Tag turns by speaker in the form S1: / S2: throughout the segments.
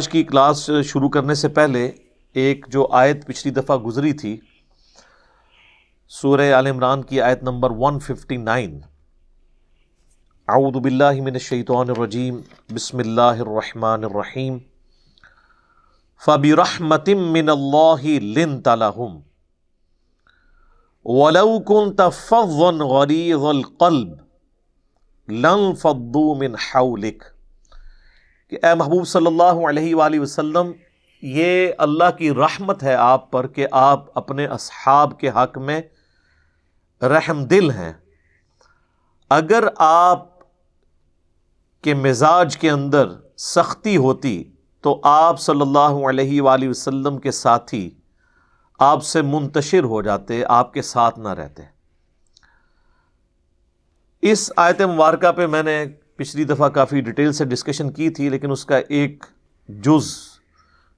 S1: آج کی کلاس شروع کرنے سے پہلے ایک جو آیت پچھلی دفعہ گزری تھی سورہ آل عمران کی آیت نمبر 159، اعوذ باللہ من الشیطان الرجیم بسم اللہ الرحمن الرحیم فَبِرَحْمَةٍ مِّنَ اللَّهِ لِنْتَ لَهُمْ وَلَوْ كُنْتَ فَظًّا غَلِيظَ الْقَلْبِ لَانفَضُّوا مِنْ حَوْلِكَ، کہ اے محبوب صلی اللہ علیہ وآلہ وسلم، یہ اللہ کی رحمت ہے آپ پر کہ آپ اپنے اصحاب کے حق میں رحم دل ہیں۔ اگر آپ کے مزاج کے اندر سختی ہوتی تو آپ صلی اللہ علیہ وآلہ وسلم کے ساتھی آپ سے منتشر ہو جاتے، آپ کے ساتھ نہ رہتے۔ اس آیت مبارکہ پہ میں نے پچھلی دفعہ کافی ڈیٹیل سے ڈسکشن کی تھی، لیکن اس کا ایک جز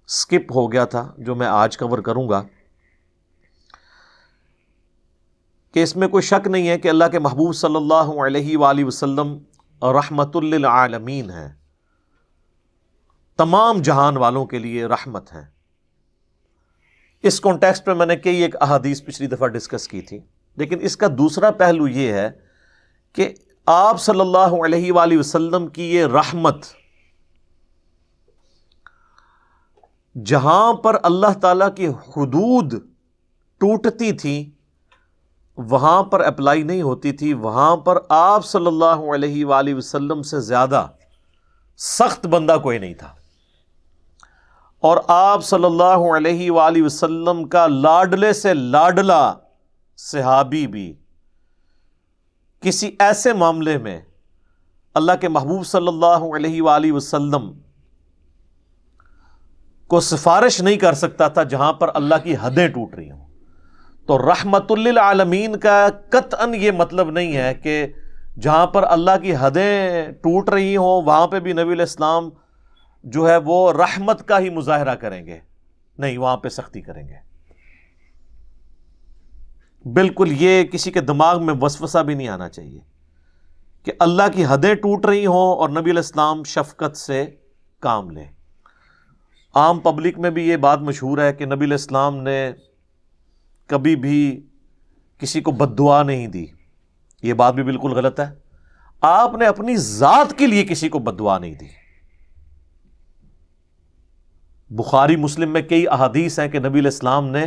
S1: سکپ ہو گیا تھا جو میں آج کور کروں گا، کہ اس میں کوئی شک نہیں ہے کہ اللہ کے محبوب صلی اللہ علیہ وآلہ وسلم رحمت للعالمین ہیں، تمام جہان والوں کے لیے رحمت ہیں۔ اس کانٹیکسٹ پہ میں نے کئی ایک احادیث پچھلی دفعہ ڈسکس کی تھی، لیکن اس کا دوسرا پہلو یہ ہے کہ آپ صلی اللہ علیہ وآلہ وسلم کی یہ رحمت جہاں پر اللہ تعالیٰ کی حدود ٹوٹتی تھی وہاں پر اپلائی نہیں ہوتی تھی، وہاں پر آپ صلی اللہ علیہ وآلہ وسلم سے زیادہ سخت بندہ کوئی نہیں تھا، اور آپ صلی اللہ علیہ وآلہ وسلم کا لاڈلے سے لاڈلا صحابی بھی کسی ایسے معاملے میں اللہ کے محبوب صلی اللہ علیہ وآلہ وسلم کو سفارش نہیں کر سکتا تھا جہاں پر اللہ کی حدیں ٹوٹ رہی ہوں۔ تو رحمت للعالمین کا قطعاً یہ مطلب نہیں ہے کہ جہاں پر اللہ کی حدیں ٹوٹ رہی ہوں وہاں پہ بھی نبی علیہ السلام جو ہے وہ رحمت کا ہی مظاہرہ کریں گے، نہیں، وہاں پہ سختی کریں گے۔ بالکل یہ کسی کے دماغ میں وسوسہ بھی نہیں آنا چاہیے کہ اللہ کی حدیں ٹوٹ رہی ہوں اور نبی علیہ السلام شفقت سے کام لیں۔ عام پبلک میں بھی یہ بات مشہور ہے کہ نبی علیہ السلام نے کبھی بھی کسی کو بد دعا نہیں دی، یہ بات بھی بالکل غلط ہے۔ آپ نے اپنی ذات کے لیے کسی کو بد دعا نہیں دی۔ بخاری مسلم میں کئی احادیث ہیں کہ نبی علیہ السلام نے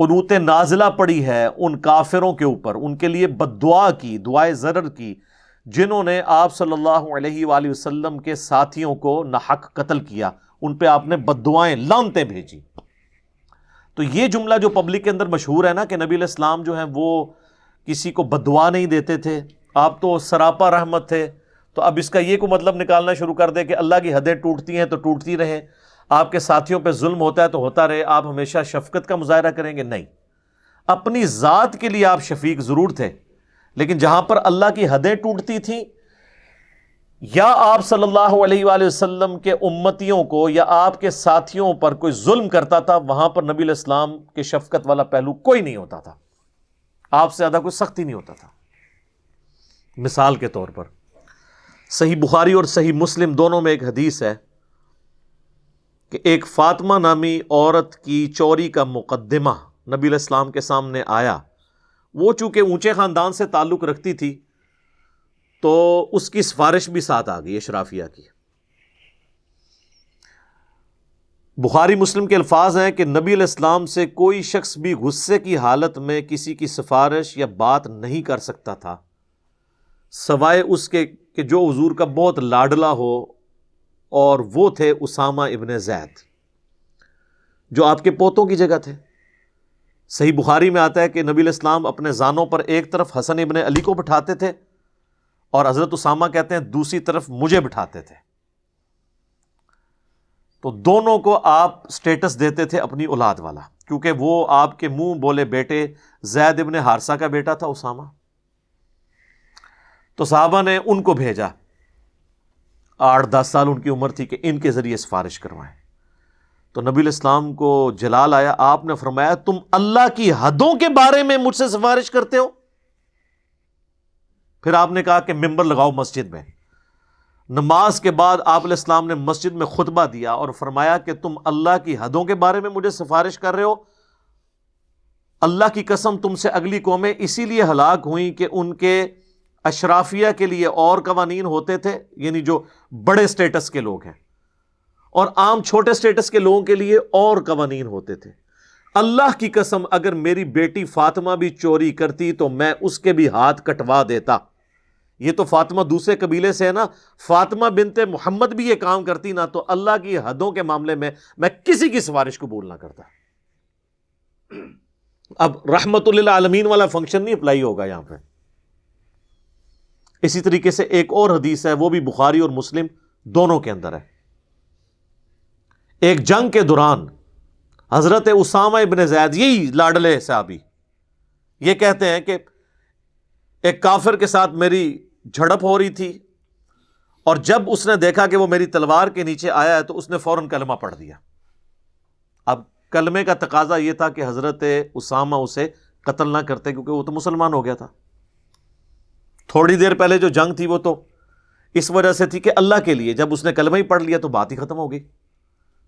S1: قنوت نازلہ پڑی ہے ان کافروں کے اوپر، ان کے لیے بد دعا کی، دعائے ضرر کی، جنہوں نے آپ صلی اللہ علیہ وآلہ وسلم کے ساتھیوں کو ناحق قتل کیا، ان پہ آپ نے بد دعائیں، لعنتیں بھیجی۔ تو یہ جملہ جو پبلک کے اندر مشہور ہے نا کہ نبی علیہ السلام جو ہیں وہ کسی کو بد دعا نہیں دیتے تھے، آپ تو سراپا رحمت تھے، تو اب اس کا یہ کو مطلب نکالنا شروع کر دے کہ اللہ کی حدیں ٹوٹتی ہیں تو ٹوٹتی رہیں، آپ کے ساتھیوں پہ ظلم ہوتا ہے تو ہوتا رہے، آپ ہمیشہ شفقت کا مظاہرہ کریں گے؟ نہیں، اپنی ذات کے لیے آپ شفیق ضرور تھے، لیکن جہاں پر اللہ کی حدیں ٹوٹتی تھیں یا آپ صلی اللہ علیہ وآلہ وسلم کے امتیوں کو یا آپ کے ساتھیوں پر کوئی ظلم کرتا تھا، وہاں پر نبی علیہ السلام کے شفقت والا پہلو کوئی نہیں ہوتا تھا، آپ سے زیادہ کوئی سختی نہیں ہوتا تھا۔ مثال کے طور پر صحیح بخاری اور صحیح مسلم دونوں میں ایک حدیث ہے کہ ایک فاطمہ نامی عورت کی چوری کا مقدمہ نبی علیہ السلام کے سامنے آیا۔ وہ چونکہ اونچے خاندان سے تعلق رکھتی تھی تو اس کی سفارش بھی ساتھ آ گئی اشرافیہ کی۔ بخاری مسلم کے الفاظ ہیں کہ نبی علیہ السلام سے کوئی شخص بھی غصے کی حالت میں کسی کی سفارش یا بات نہیں کر سکتا تھا سوائے اس کے کہ جو حضور کا بہت لاڈلا ہو، اور وہ تھے اسامہ ابن زید جو آپ کے پوتوں کی جگہ تھے۔ صحیح بخاری میں آتا ہے کہ نبی علیہ السلام اپنے زانوں پر ایک طرف حسن ابن علی کو بٹھاتے تھے اور حضرت اسامہ کہتے ہیں دوسری طرف مجھے بٹھاتے تھے، تو دونوں کو آپ سٹیٹس دیتے تھے اپنی اولاد والا، کیونکہ وہ آپ کے منہ بولے بیٹے زید ابن حارثہ کا بیٹا تھا اسامہ۔ تو صحابہ نے ان کو بھیجا، 8-10 سال ان کی عمر تھی، کہ ان کے ذریعے سفارش کروائیں۔ تو نبی علیہ السلام کو جلال آیا، آپ نے فرمایا تم اللہ کی حدوں کے بارے میں مجھ سے سفارش کرتے ہو؟ پھر آپ نے کہا کہ ممبر لگاؤ مسجد میں، نماز کے بعد آپ علیہ السلام نے مسجد میں خطبہ دیا اور فرمایا کہ تم اللہ کی حدوں کے بارے میں مجھے سفارش کر رہے ہو، اللہ کی قسم تم سے اگلی قومیں اسی لیے ہلاک ہوئیں کہ ان کے اشرافیہ کے لیے اور قوانین ہوتے تھے، یعنی جو بڑے سٹیٹس کے لوگ ہیں، اور عام چھوٹے سٹیٹس کے لوگوں کے لیے اور قوانین ہوتے تھے۔ اللہ کی قسم اگر میری بیٹی فاطمہ بھی چوری کرتی تو میں اس کے بھی ہاتھ کٹوا دیتا۔ یہ تو فاطمہ دوسرے قبیلے سے ہے نا، فاطمہ بنت محمد بھی یہ کام کرتی نا، تو اللہ کی حدوں کے معاملے میں میں کسی کی سفارش قبول نہ کرتا۔ اب رحمت للعالمین والا فنکشن نہیں اپلائی ہوگا یہاں پہ۔ اسی طریقے سے ایک اور حدیث ہے، وہ بھی بخاری اور مسلم دونوں کے اندر ہے۔ ایک جنگ کے دوران حضرت اسامہ ابن زید، یہی لاڈلے صحابی، یہ کہتے ہیں کہ ایک کافر کے ساتھ میری جھڑپ ہو رہی تھی، اور جب اس نے دیکھا کہ وہ میری تلوار کے نیچے آیا ہے تو اس نے فوراً کلمہ پڑھ دیا۔ اب کلمے کا تقاضا یہ تھا کہ حضرت اسامہ اسے قتل نہ کرتے، کیونکہ وہ تو مسلمان ہو گیا تھا۔ تھوڑی دیر پہلے جو جنگ تھی وہ تو اس وجہ سے تھی کہ اللہ کے لیے، جب اس نے کلمہ ہی پڑھ لیا تو بات ہی ختم ہو گئی۔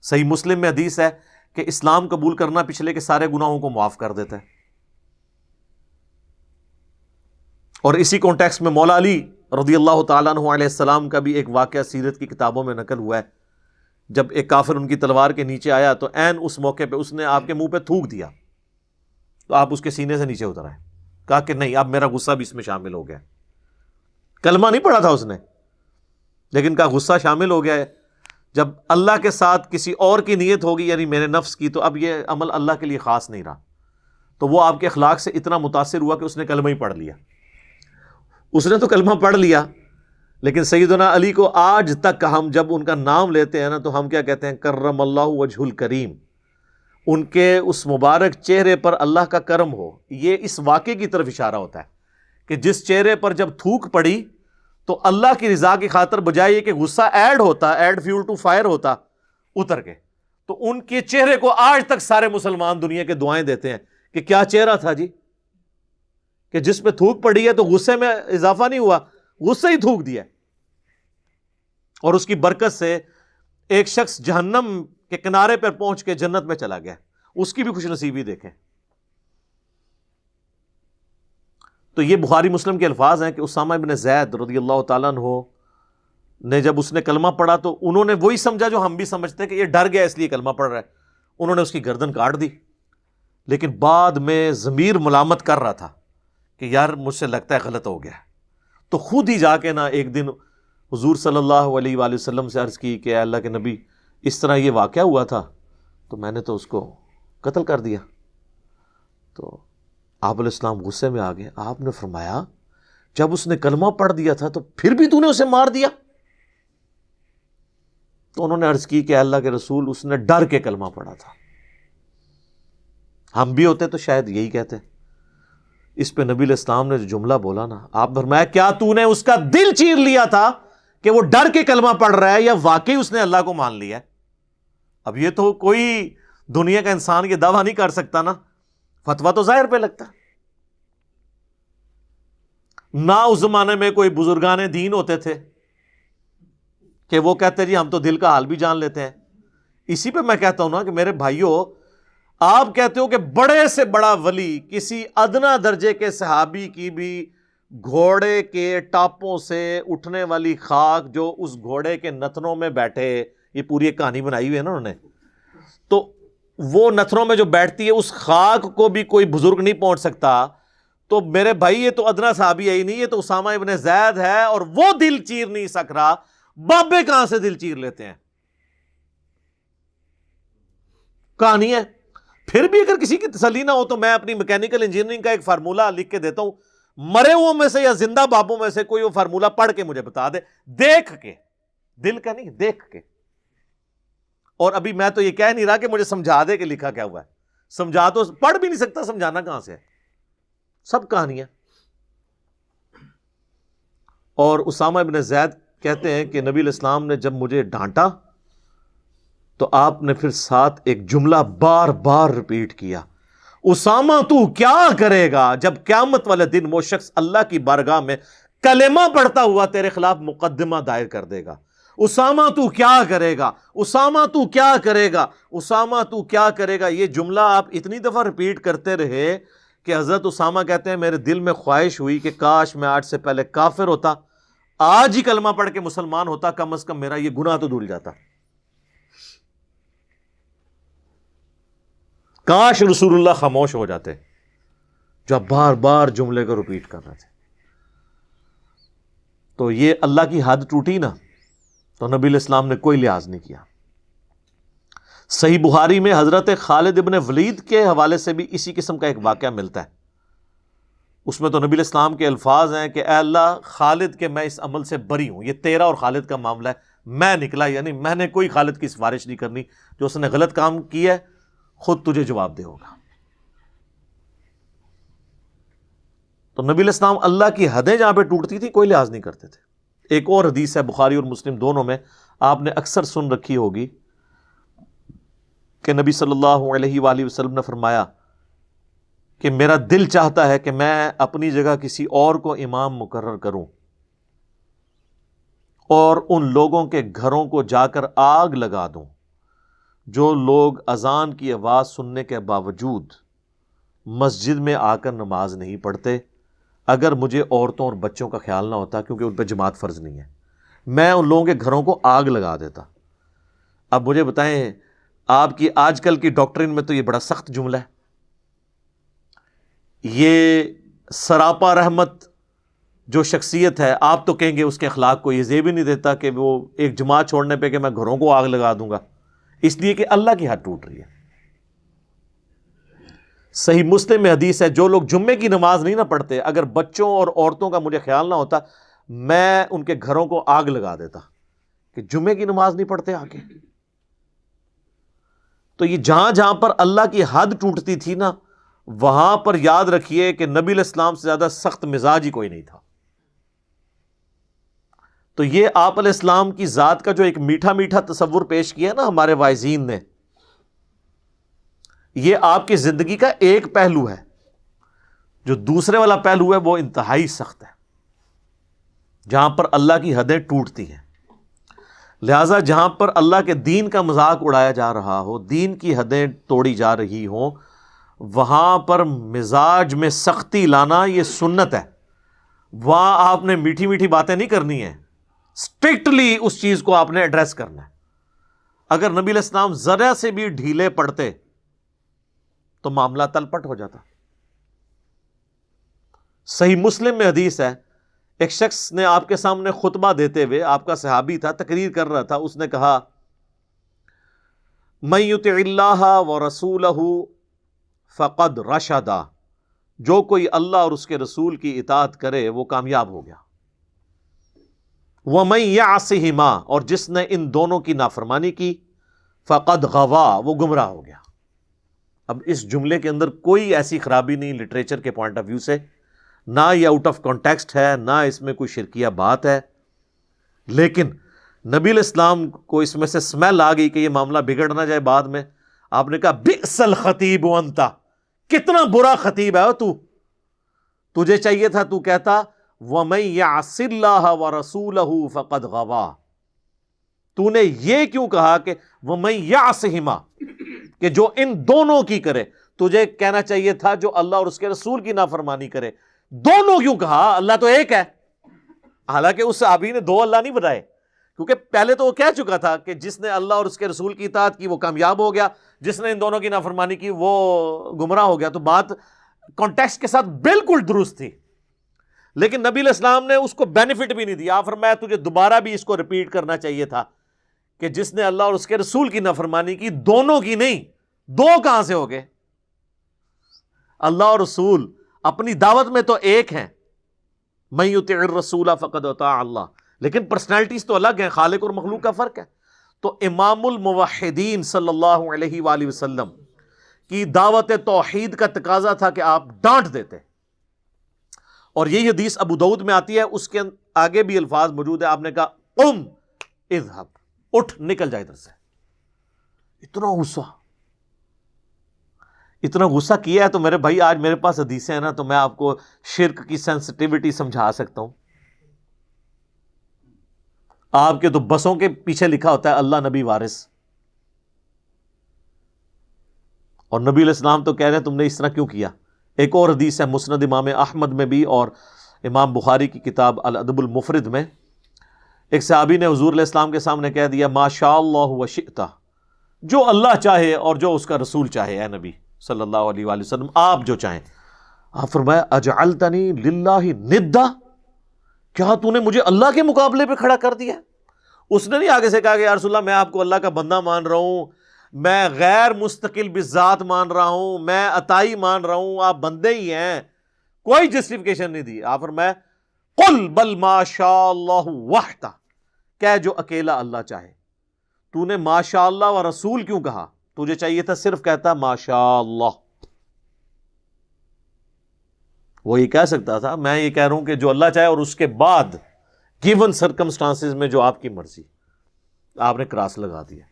S1: صحیح مسلم میں حدیث ہے کہ اسلام قبول کرنا پچھلے کے سارے گناہوں کو معاف کر دیتا ہے۔ اور اسی کانٹیکس میں مولا علی رضی اللہ تعالیٰ عنہ علیہ السلام کا بھی ایک واقعہ سیرت کی کتابوں میں نقل ہوا ہے۔ جب ایک کافر ان کی تلوار کے نیچے آیا تو عین اس موقع پہ اس نے آپ کے منہ پہ تھوک دیا، تو آپ اس کے سینے سے نیچے اتر آئے، کہا کہ نہیں، اب میرا غصہ بھی اس میں شامل ہو گیا۔ کلمہ نہیں پڑھا تھا اس نے، لیکن کہا غصہ شامل ہو گیا ہے۔ جب اللہ کے ساتھ کسی اور کی نیت ہوگی، یعنی میرے نفس کی، تو اب یہ عمل اللہ کے لیے خاص نہیں رہا۔ تو وہ آپ کے اخلاق سے اتنا متاثر ہوا کہ اس نے کلمہ ہی پڑھ لیا۔ اس نے تو کلمہ پڑھ لیا، لیکن سیدنا علی کو آج تک ہم جب ان کا نام لیتے ہیں نا تو ہم کیا کہتے ہیں؟ کرم اللہ وجہ الکریم، ان کے اس مبارک چہرے پر اللہ کا کرم ہو۔ یہ اس واقعے کی طرف اشارہ ہوتا ہے کہ جس چہرے پر جب تھوک پڑی تو اللہ کی رضا کی خاطر بجائے یہ کہ غصہ ایڈ ہوتا، ایڈ فیول ٹو فائر ہوتا اتر کے، تو ان کے چہرے کو آج تک سارے مسلمان دنیا کے دعائیں دیتے ہیں کہ کیا چہرہ تھا جی، کہ جس پہ تھوک پڑی ہے تو غصے میں اضافہ نہیں ہوا، غصہ ہی تھوک دیا، اور اس کی برکت سے ایک شخص جہنم کے کنارے پر پہنچ کے جنت میں چلا گیا۔ اس کی بھی خوش نصیبی دیکھیں۔ تو یہ بخاری مسلم کے الفاظ ہیں کہ اسامہ ابن زید رضی اللہ تعالیٰ عنہ نے جب اس نے کلمہ پڑھا تو انہوں نے وہی سمجھا جو ہم بھی سمجھتے ہیں کہ یہ ڈر گیا اس لیے کلمہ پڑھ رہا ہے، انہوں نے اس کی گردن کاٹ دی۔ لیکن بعد میں ضمیر ملامت کر رہا تھا کہ یار مجھ سے لگتا ہے غلط ہو گیا، تو خود ہی جا کے نا ایک دن حضور صلی اللہ علیہ وآلہ وسلم سے عرض کی کہ اے اللہ کے نبی، اس طرح یہ واقعہ ہوا تھا تو میں نے تو اس کو قتل کر دیا۔ تو آپ علیہ السلام غصے میں آ گئے۔ آپ نے فرمایا جب اس نے کلمہ پڑھ دیا تھا تو پھر بھی تو نے اسے مار دیا؟ تو انہوں نے عرض کی کہ اللہ کے رسول، اس نے ڈر کے کلمہ پڑھا تھا۔ ہم بھی ہوتے تو شاید یہی کہتے۔ اس پہ نبی علیہ السلام نے جو جملہ بولا نا، آپ فرمایا کیا تو نے اس کا دل چیر لیا تھا کہ وہ ڈر کے کلمہ پڑھ رہا ہے یا واقعی اس نے اللہ کو مان لیا ہے؟ اب یہ تو کوئی دنیا کا انسان یہ دعویٰ نہیں کر سکتا نا، فتویٰ تو ظاہر پہ لگتا۔ نہ اس زمانے میں کوئی بزرگان دین ہوتے تھے کہ وہ کہتے جی ہم تو دل کا حال بھی جان لیتے ہیں۔ اسی پہ میں کہتا ہوں نا کہ میرے بھائیوں، آپ کہتے ہو کہ بڑے سے بڑا ولی کسی ادنا درجے کے صحابی کی بھی گھوڑے کے ٹاپوں سے اٹھنے والی خاک جو اس گھوڑے کے نتنوں میں بیٹھے، یہ پوری ایک کہانی بنائی ہوئی ہے نا انہوں نے، تو وہ نتنوں میں جو بیٹھتی ہے اس خاک کو بھی کوئی بزرگ نہیں پہنچ سکتا۔ تو میرے بھائی یہ تو ادنا صحابی ہے ہی نہیں، یہ تو اسامہ ابن زید ہے، اور وہ دل چیر نہیں سک رہا، بابے کہاں سے دل چیر لیتے ہیں؟ کہانی ہے۔ پھر بھی اگر کسی کی تسلی نہ ہو تو میں اپنی میکینیکل انجینئرنگ کا ایک فارمولہ لکھ کے دیتا ہوں، مرے ہوئے میں سے یا زندہ بابوں میں سے کوئی وہ فارمولہ پڑھ کے مجھے بتا دے، دیکھ کے، دل کا نہیں، دیکھ کے۔ اور ابھی میں تو یہ کہہ نہیں رہا کہ مجھے سمجھا دے کہ لکھا کیا ہوا ہے، سمجھا تو پڑھ بھی نہیں سکتا، سمجھانا کہاں سے ہے؟ سب کہانیاں۔ اور اسامہ ابن زید کہتے ہیں کہ نبی علیہ السلام نے جب مجھے ڈانٹا تو آپ نے پھر ساتھ ایک جملہ بار بار ریپیٹ کیا، اسامہ تو کیا کرے گا جب قیامت والے دن وہ شخص اللہ کی بارگاہ میں کلمہ پڑھتا ہوا تیرے خلاف مقدمہ دائر کر دے گا، اسامہ تو کیا کرے گا، اسامہ تو کیا کرے گا، اسامہ تو کیا کرے گا۔ یہ جملہ آپ اتنی دفعہ ریپیٹ کرتے رہے کہ حضرت اسامہ کہتے ہیں میرے دل میں خواہش ہوئی کہ کاش میں آج سے پہلے کافر ہوتا، آج ہی کلمہ پڑھ کے مسلمان ہوتا، کم از کم میرا یہ گناہ تو دھل جاتا۔ کاش رسول اللہ خاموش ہو جاتے جب بار بار جملے کو ریپیٹ کر رہے تھے۔ تو یہ اللہ کی حد ٹوٹی نا، تو نبی علیہ السلام نے کوئی لحاظ نہیں کیا۔ صحیح بخاری میں حضرت خالد ابن ولید کے حوالے سے بھی اسی قسم کا ایک واقعہ ملتا ہے۔ اس میں تو نبی علیہ السلام کے الفاظ ہیں کہ اے اللہ خالد کے میں اس عمل سے بری ہوں، یہ تیرا اور خالد کا معاملہ ہے، میں نکلا، یعنی میں نے کوئی خالد کی سفارش نہیں کرنی، جو اس نے غلط کام کیا ہے خود تجھے جواب دے ہوگا۔ تو نبی علیہ السلام اللہ کی حدیں جہاں پہ ٹوٹتی تھی کوئی لحاظ نہیں کرتے تھے۔ ایک اور حدیث ہے بخاری اور مسلم دونوں میں، آپ نے اکثر سن رکھی ہوگی کہ نبی صلی اللہ علیہ وآلہ وسلم نے فرمایا کہ میرا دل چاہتا ہے کہ میں اپنی جگہ کسی اور کو امام مقرر کروں اور ان لوگوں کے گھروں کو جا کر آگ لگا دوں جو لوگ اذان کی آواز سننے کے باوجود مسجد میں آ کر نماز نہیں پڑھتے، اگر مجھے عورتوں اور بچوں کا خیال نہ ہوتا کیونکہ ان پہ جماعت فرض نہیں ہے، میں ان لوگوں کے گھروں کو آگ لگا دیتا۔ اب مجھے بتائیں آپ کی آج کل کی ڈاکٹرن میں تو یہ بڑا سخت جملہ ہے، یہ سراپا رحمت جو شخصیت ہے آپ تو کہیں گے اس کے اخلاق کو یہ زیب ہی نہیں دیتا کہ وہ ایک جماعت چھوڑنے پہ کہ میں گھروں کو آگ لگا دوں گا، اس لیے کہ اللہ کی حد ٹوٹ رہی ہے۔ صحیح مسلم میں حدیث ہے جو لوگ جمعے کی نماز نہیں نہ پڑھتے، اگر بچوں اور عورتوں کا مجھے خیال نہ ہوتا میں ان کے گھروں کو آگ لگا دیتا، کہ جمعے کی نماز نہیں پڑھتے آگے۔ تو یہ جہاں جہاں پر اللہ کی حد ٹوٹتی تھی نا، وہاں پر یاد رکھیے کہ نبی علیہ السلام سے زیادہ سخت مزاج ہی کوئی نہیں تھا۔ تو یہ آپ علیہ السلام کی ذات کا جو ایک میٹھا میٹھا تصور پیش کیا نا ہمارے واعظین نے، یہ آپ کی زندگی کا ایک پہلو ہے، جو دوسرے والا پہلو ہے وہ انتہائی سخت ہے، جہاں پر اللہ کی حدیں ٹوٹتی ہیں۔ لہٰذا جہاں پر اللہ کے دین کا مذاق اڑایا جا رہا ہو، دین کی حدیں توڑی جا رہی ہوں، وہاں پر مزاج میں سختی لانا یہ سنت ہے۔ وہاں آپ نے میٹھی میٹھی باتیں نہیں کرنی ہیں، اسٹرکٹلی اس چیز کو آپ نے ایڈریس کرنا ہے۔ اگر نبی علیہ السلام ذرا سے بھی ڈھیلے پڑتے تو معاملہ تلپٹ ہو جاتا۔ صحیح مسلم میں حدیث ہے، ایک شخص نے آپ کے سامنے خطبہ دیتے ہوئے، آپ کا صحابی تھا، تقریر کر رہا تھا، اس نے کہا من یطع اللہ ورسولہ فقد رشد، جو کوئی اللہ اور اس کے رسول کی اطاعت کرے وہ کامیاب ہو گیا۔ ومن یعصہما، اور جس نے ان دونوں کی نافرمانی کی، فقد غوا، وہ گمراہ ہو گیا۔ اب اس جملے کے اندر کوئی ایسی خرابی نہیں لٹریچر کے پوائنٹ آف ویو سے، نہ یہ آؤٹ آف کانٹیکسٹ ہے، نہ اس میں کوئی شرکیہ بات ہے، لیکن نبی علیہ السلام کو اس میں سے سمیل آ گئی کہ یہ معاملہ بگڑ نہ جائے بعد میں۔ آپ نے کہا بئس الخطیب انت، کتنا برا خطیب ہے تو، تجھے چاہیے تھا تو کہتا وَمَن يَعْصِ اللَّهَ وَرَسُولَهُ فَقَدْ غَوَا، تو نے یہ کیوں کہا کہ وَمَن يَعْصِهِمَا، کہ جو ان دونوں کی کرے؟ تجھے کہنا چاہیے تھا جو اللہ اور اس کے رسول کی نافرمانی کرے۔ دونوں کیوں کہا؟ اللہ تو ایک ہے۔ حالانکہ اس صحابی نے دو اللہ نہیں بتائے، کیونکہ پہلے تو وہ کہہ چکا تھا کہ جس نے اللہ اور اس کے رسول کی اطاعت کی وہ کامیاب ہو گیا، جس نے ان دونوں کی نافرمانی کی وہ گمراہ ہو گیا۔ تو بات کانٹیکسٹ کے ساتھ بالکل درست تھی، لیکن نبی علیہ السلام نے اس کو بینیفٹ بھی نہیں دیا۔ فرمایا تجھے دوبارہ بھی اس کو ریپیٹ کرنا چاہیے تھا کہ جس نے اللہ اور اس کے رسول کی نافرمانی کی، دونوں کی نہیں، دو کہاں سے ہو گئے؟ اللہ اور رسول اپنی دعوت میں تو ایک ہیں، من یطع الرسول فقد اطاع اللہ، لیکن پرسنالٹیز تو الگ ہیں، خالق اور مخلوق کا فرق ہے۔ تو امام الموحدین صلی اللہ علیہ وآلہ وسلم کی دعوت توحید کا تقاضا تھا کہ آپ ڈانٹ دیتے، اور یہی حدیث ابو داؤد میں آتی ہے، اس کے آگے بھی الفاظ موجود ہے، آپ نے کہا قم اذهب، اٹھ نکل جائے ادھر سے۔ اتنا غصہ کیا ہے تو میرے بھائی آج میرے پاس حدیثیں ہیں نا، تو میں آپ کو شرک کی سینسٹیوٹی سمجھا سکتا ہوں۔ آپ کے تو بسوں کے پیچھے لکھا ہوتا ہے اللہ نبی وارث، اور نبی علیہ السلام تو کہہ رہے ہیں تم نے اس طرح کیوں کیا۔ ایک اور حدیث ہے مسند امام احمد میں بھی اور امام بخاری کی کتاب الادب المفرد میں، ایک صحابی نے حضور علیہ السلام کے سامنے کہہ دیا ما شاء اللہ و شئت، جو اللہ چاہے اور جو اس کا رسول چاہے، اے نبی صلی اللہ علیہ وآلہ وسلم آپ جو چاہیں۔ آپ فرمایا اجعلتنی للہ ندا، کیا تو نے مجھے اللہ کے مقابلے پہ کھڑا کر دیا؟ اس نے نہیں آگے سے کہا کہ یا رسول اللہ میں آپ کو اللہ کا بندہ مان رہا ہوں، میں غیر مستقل بذات مان رہا ہوں، میں عطائی مان رہا ہوں، آپ بندے ہی ہیں، کوئی جسٹیفیکیشن نہیں دی۔ آپ فرمایا قل بل ما شاء اللہ وحدہ، کہ جو اکیلا اللہ چاہے۔ تو نے ما شاء اللہ و رسول کیوں کہا؟ تجھے چاہیے تھا صرف کہتا ما شاء اللہ۔ وہ یہ کہہ سکتا تھا میں یہ کہہ رہا ہوں کہ جو اللہ چاہے، اور اس کے بعد گیون سرکمسٹانسز میں جو آپ کی مرضی، آپ نے کراس لگا دیا۔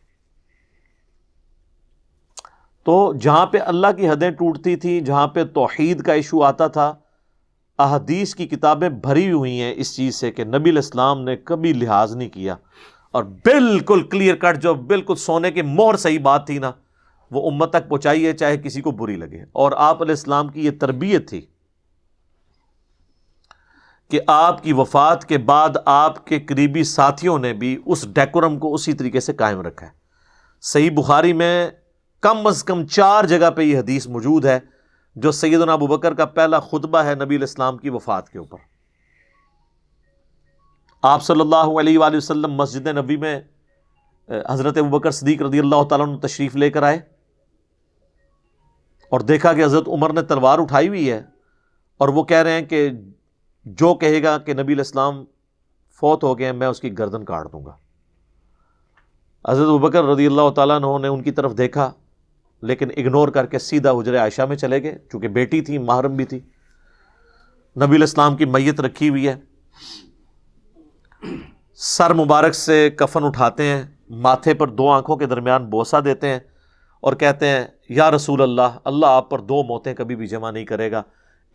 S1: تو جہاں پہ اللہ کی حدیں ٹوٹتی تھی، جہاں پہ توحید کا ایشو آتا تھا، احادیث کی کتابیں بھری ہوئی ہیں اس چیز سے کہ نبی علیہ السلام نے کبھی لحاظ نہیں کیا، اور بالکل کلیئر کٹ جو بالکل سونے کے مہر صحیح بات تھی نا، وہ امت تک پہنچائی ہے چاہے کسی کو بری لگے۔ اور آپ علیہ السلام کی یہ تربیت تھی کہ آپ کی وفات کے بعد آپ کے قریبی ساتھیوں نے بھی اس ڈیکورم کو اسی طریقے سے قائم رکھا ہے۔ صحیح بخاری میں کم از کم 4 جگہ پہ یہ حدیث موجود ہے جو سیدنا ابوبکر کا پہلا خطبہ ہے نبی علیہ السلام کی وفات کے اوپر۔ آپ صلی اللہ علیہ وآلہ وسلم مسجد نبی میں حضرت ابوبکر صدیق رضی اللہ تعالیٰ عنہ تشریف لے کر آئے، اور دیکھا کہ حضرت عمر نے تلوار اٹھائی ہوئی ہے، اور وہ کہہ رہے ہیں کہ جو کہے گا کہ نبی علیہ السلام فوت ہو گئے ہیں میں اس کی گردن کاٹ دوں گا۔ حضرت ابوبکر رضی اللہ تعالیٰ عنہ نے ان کی طرف دیکھا لیکن اگنور کر کے سیدھا حجرہ عائشہ میں چلے گئے، چونکہ بیٹی تھی، محرم بھی تھی۔ نبی علیہ السلام کی میت رکھی ہوئی ہے، سر مبارک سے کفن اٹھاتے ہیں، ماتھے پر 2 آنکھوں کے درمیان بوسہ دیتے ہیں اور کہتے ہیں یا رسول اللہ، اللہ آپ پر 2 موتیں کبھی بھی جمع نہیں کرے گا،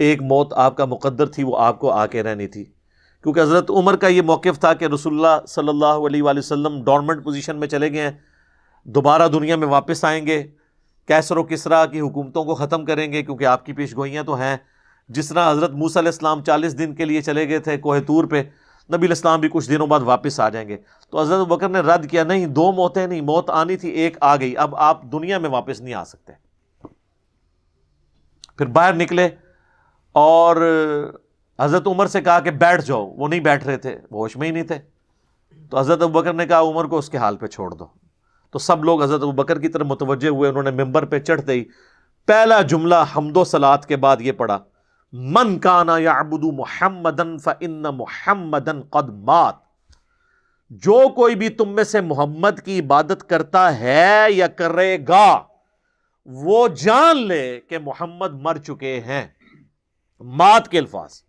S1: ایک موت آپ کا مقدر تھی، وہ آپ کو آ کے رہنی تھی۔ کیونکہ حضرت عمر کا یہ موقف تھا کہ رسول اللہ صلی اللہ علیہ وآلہ وسلم ڈورمنٹ پوزیشن میں چلے گئے ہیں، دوبارہ دنیا میں واپس آئیں گے، کیسر و کسریٰ کی حکومتوں کو ختم کریں گے، کیونکہ آپ کی پیش گوئیاں تو ہیں۔ جس طرح حضرت موسیٰ علیہ السلام 40 دن کے لیے چلے گئے تھے کوہ طور پہ، نبی علیہ السلام بھی کچھ دنوں بعد واپس آ جائیں گے۔ تو حضرت ابوبکر نے رد کیا، نہیں 2 موتیں نہیں، موت آنی تھی، ایک آ گئی، اب آپ دنیا میں واپس نہیں آ سکتے۔ پھر باہر نکلے اور حضرت عمر سے کہا کہ بیٹھ جاؤ، وہ نہیں بیٹھ رہے تھے، وہ ہوش میں ہی نہیں تھے۔ تو حضرت ابوبکر نے کہا عمر کو اس کے حال پہ چھوڑ دو۔ تو سب لوگ حضرت ابوبکر کی طرف متوجہ ہوئے، انہوں نے ممبر پہ چڑھتے ہی پہلا جملہ حمد و صلات کے بعد یہ پڑھا من کان یعبد محمدا فإن محمدا قد مات، جو کوئی بھی تم میں سے محمد کی عبادت کرتا ہے یا کرے گا وہ جان لے کہ محمد مر چکے ہیں، مات کے الفاظ۔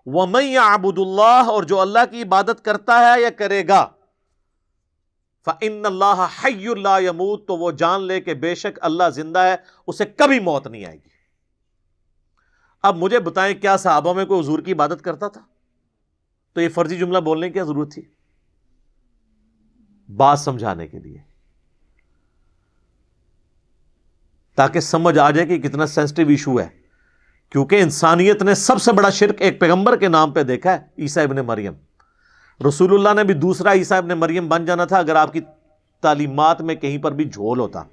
S1: وَمَن يَعْبُدُ اللَّهَ، اور جو اللہ کی عبادت کرتا ہے یا کرے گا، فَإِنَّ اللَّهَ حَيٌّ لَا يَمُوتُ، تو وہ جان لے کہ بے شک اللہ زندہ ہے، اسے کبھی موت نہیں آئے گی۔ اب مجھے بتائیں کیا صحابہ میں کوئی حضور کی عبادت کرتا تھا؟ تو یہ فرضی جملہ بولنے کی کیا ضرورت تھی؟ بات سمجھانے کے لیے، تاکہ سمجھ آ جائے کہ کتنا سینسٹیو ایشو ہے۔ کیونکہ انسانیت نے سب سے بڑا شرک ایک پیغمبر کے نام پہ دیکھا ہے، عیسیٰ ابن مریم۔ رسول اللہ نے بھی دوسرا عیسیٰ ابن مریم بن جانا تھا اگر آپ کی تعلیمات میں کہیں پر بھی جھول ہوتا۔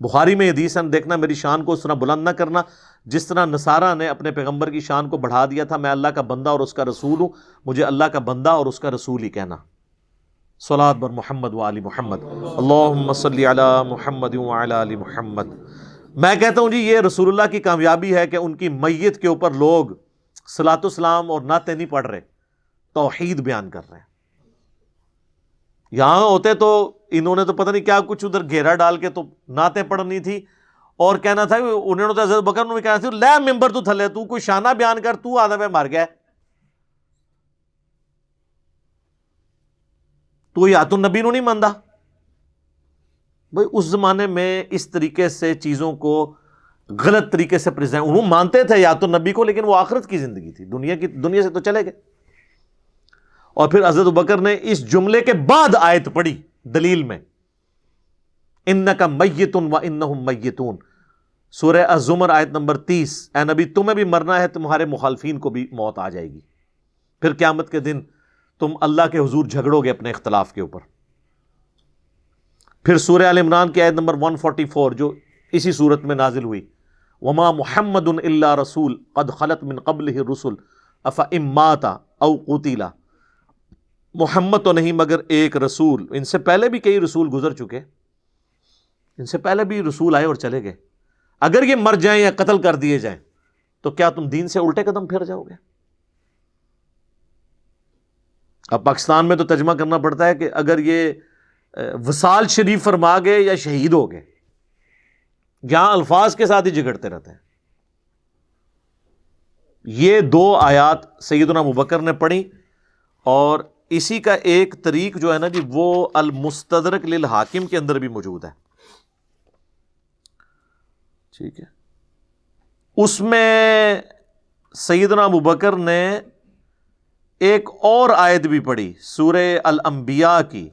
S1: بخاری میں حدیث ہے، دیکھنا میری شان کو اس طرح بلند نہ کرنا جس طرح نصارہ نے اپنے پیغمبر کی شان کو بڑھا دیا تھا، میں اللہ کا بندہ اور اس کا رسول ہوں، مجھے اللہ کا بندہ اور اس کا رسول ہی کہنا۔ صلاۃ بر محمد و آل محمد، اللہم صلی علی محمد و علی آل محمد۔ میں کہتا ہوں جی یہ رسول اللہ کی کامیابی ہے کہ ان کی میت کے اوپر لوگ صلاۃ السلام اور نعتیں نہیں پڑھ رہے، توحید بیان کر رہے ہیں۔ یہاں ہوتے تو انہوں نے تو پتہ نہیں کیا کچھ ادھر گھیرا ڈال کے تو نعتیں پڑھنی تھی اور کہنا تھا، انہوں نے تو حضرت بکر نے کہنا تھا لے ممبر تو تھلے، تو کوئی شانہ بیان کر، تو آدھا پہ مر گیا، تو یا تو نبی نو نہیں ماندا۔ بھائی اس زمانے میں اس طریقے سے چیزوں کو غلط طریقے سے پریزنٹ، انہوں مانتے تھے یا تو نبی کو، لیکن وہ آخرت کی زندگی تھی، دنیا سے تو چلے گئے۔ اور پھر حضرت ابوبکر نے اس جملے کے بعد آیت پڑھی دلیل میں، انک میت و انہم میتون، سورہ الزمر آیت نمبر 30، اے نبی تمہیں بھی مرنا ہے، تمہارے مخالفین کو بھی موت آ جائے گی، پھر قیامت کے دن تم اللہ کے حضور جھگڑو گے اپنے اختلاف کے اوپر۔ پھر سورہ آل عمران کی آیت نمبر 144 جو اسی صورت میں نازل ہوئی، وما محمد الا رسول قد خلت من قبلہ الرسل افئن مات او قتل، محمد تو نہیں مگر ایک رسول، ان سے پہلے بھی کئی رسول گزر چکے، ان سے پہلے بھی رسول آئے اور چلے گئے، اگر یہ مر جائیں یا قتل کر دیے جائیں تو کیا تم دین سے الٹے قدم پھر جاؤ گے؟ اب پاکستان میں تو ترجمہ کرنا پڑتا ہے کہ اگر یہ وصال شریف فرما گئے یا شہید ہو گئے، یہاں الفاظ کے ساتھ ہی جھگڑتے رہتے ہیں۔ یہ دو آیات سیدنا ابوبکر نے پڑھی، اور اسی کا ایک طریق جو ہے نا جی وہ المستدرک للحاکم کے اندر بھی موجود ہے، ٹھیک ہے۔ اس میں سیدنا ابوبکر نے ایک اور آیت بھی پڑھی سورہ الانبیاء کی،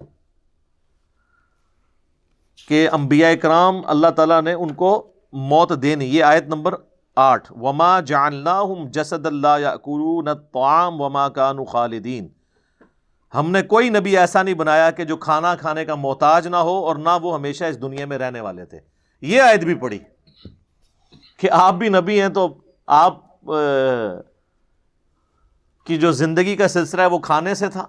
S1: کہ انبیاء کرام اللہ تعالیٰ نے ان کو موت دینی، یہ آیت نمبر 8، وما جعلناہم جسدا لا یأکلون الطعام وما کانوا خالدین، ہم نے کوئی نبی ایسا نہیں بنایا کہ جو کھانا کھانے کا محتاج نہ ہو اور نہ وہ ہمیشہ اس دنیا میں رہنے والے تھے۔ یہ آیت بھی پڑھی کہ آپ بھی نبی ہیں تو آپ کی جو زندگی کا سلسلہ ہے وہ کھانے سے تھا،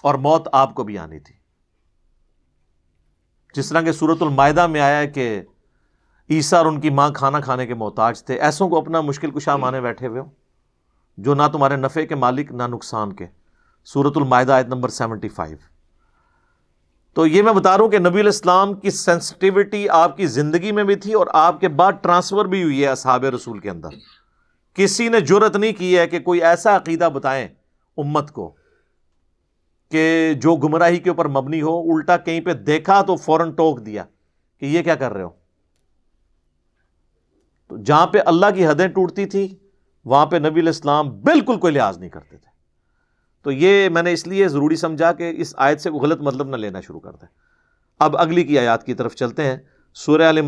S1: اور موت آپ کو بھی آنی تھی، جس طرح کہ سورۃ المائدہ میں آیا ہے کہ عیسیٰ اور ان کی ماں کھانا کھانے کے محتاج تھے، ایسوں کو اپنا مشکل کشا مانے بیٹھے ہوئے ہو جو نہ تمہارے نفع کے مالک نہ نقصان کے، سورۃ المائدہ آیت نمبر 75۔ تو یہ میں بتا رہا ہوں کہ نبی علیہ السلام کی سینسٹیوٹی آپ کی زندگی میں بھی تھی، اور آپ کے بعد ٹرانسفر بھی ہوئی ہے اصحاب رسول کے اندر۔ کسی نے جرأت نہیں کی ہے کہ کوئی ایسا عقیدہ بتائیں امت کو کہ جو گمراہی کے اوپر مبنی ہو، الٹا کہیں پہ دیکھا تو فوراً ٹوک دیا کہ یہ کیا کر رہے ہو۔ تو جہاں پہ اللہ کی حدیں ٹوٹتی تھی وہاں پہ نبی علیہ السلام بالکل کوئی لحاظ نہیں کرتے تھے۔ تو یہ میں نے اس لیے ضروری سمجھا کہ اس آیت سے کوئی غلط مطلب نہ لینا شروع کر دیں۔ اب اگلی کی آیات کی طرف چلتے ہیں، سورہ آل عمران